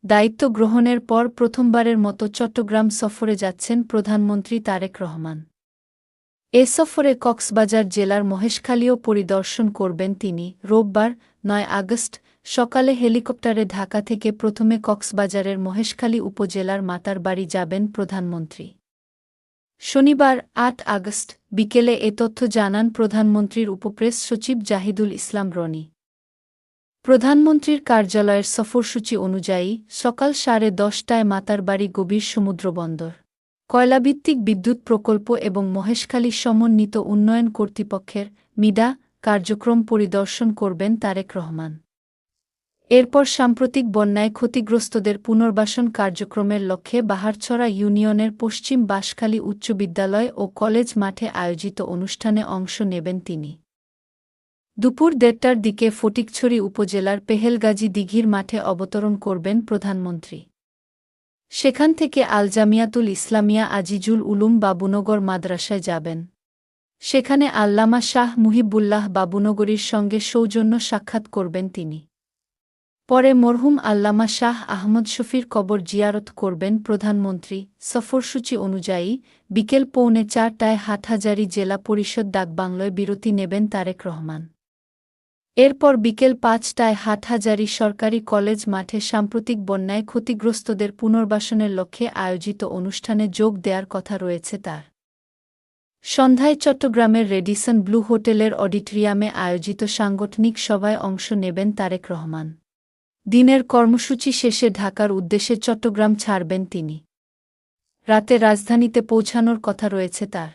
দায়িত্ব গ্রহণের পর প্রথমবারের মতো চট্টগ্রাম সফরে যাচ্ছেন প্রধানমন্ত্রী তারেক রহমান। এ সফরে কক্সবাজার জেলার মহেশখালীও পরিদর্শন করবেন তিনি। রোববার ৯ আগস্ট সকালে হেলিকপ্টারে ঢাকা থেকে প্রথমে কক্সবাজারের মহেশখালী উপজেলার মাতারবাড়ি যাবেন প্রধানমন্ত্রী। শনিবার ৮ আগস্ট বিকেলে এ তথ্য জানান প্রধানমন্ত্রীর উপপ্রেস সচিব জাহিদুল ইসলাম রনি। প্রধানমন্ত্রীর কার্যালয়ের সফরসূচি অনুযায়ী সকাল 10:30টায় মাতারবাড়ি গভীর সমুদ্রবন্দর, কয়লাভিত্তিক বিদ্যুৎ প্রকল্প এবং মহেশখালী সমন্বিত উন্নয়ন কর্তৃপক্ষের মিডা কার্যক্রম পরিদর্শন করবেন তারেক রহমান। এরপর সাম্প্রতিক বন্যায় ক্ষতিগ্রস্তদের পুনর্বাসন কার্যক্রমের লক্ষ্যে বাহারছড়া ইউনিয়নের পশ্চিম বাঁশখালী উচ্চ বিদ্যালয় ও কলেজ মাঠে আয়োজিত অনুষ্ঠানে অংশ নেবেন তিনি। দুপুর ১:৩০টার দিকে ফটিকছড়ি উপজেলার পেহেলগাজী দিঘির মাঠে অবতরণ করবেন প্রধানমন্ত্রী। সেখান থেকে আল জামিয়াতুল ইসলামিয়া আজিজুল উলুম বাবুনগর মাদ্রাসায় যাবেন। সেখানে আল্লামা শাহ মুহিবুল্লাহ বাবুনগরীর সঙ্গে সৌজন্য সাক্ষাৎ করবেন তিনি। পরে মরহুম আল্লামা শাহ আহমদ শফির কবর জিয়ারত করবেন প্রধানমন্ত্রী। সফরসূচি অনুযায়ী বিকেল ৪:৩০টায় হাটহাজারী জেলা পরিষদ ডাকবাংলোয় বিরতি নেবেন তারেক রহমান। এরপর বিকেল ৫টায় হাটহাজারী সরকারি কলেজ মাঠে সাম্প্রতিক বন্যায় ক্ষতিগ্রস্তদের পুনর্বাসনের লক্ষ্যে আয়োজিত অনুষ্ঠানে যোগ দেয়ার কথা রয়েছে তার। সন্ধ্যায় চট্টগ্রামের রেডিসন ব্লু হোটেলের অডিটোরিয়ামে আয়োজিত সাংগঠনিক সভায় অংশ নেবেন তারেক রহমান। দিনের কর্মসূচি শেষে ঢাকার উদ্দেশ্যে চট্টগ্রাম ছাড়বেন তিনি। রাতে রাজধানীতে পৌঁছানোর কথা রয়েছে তার।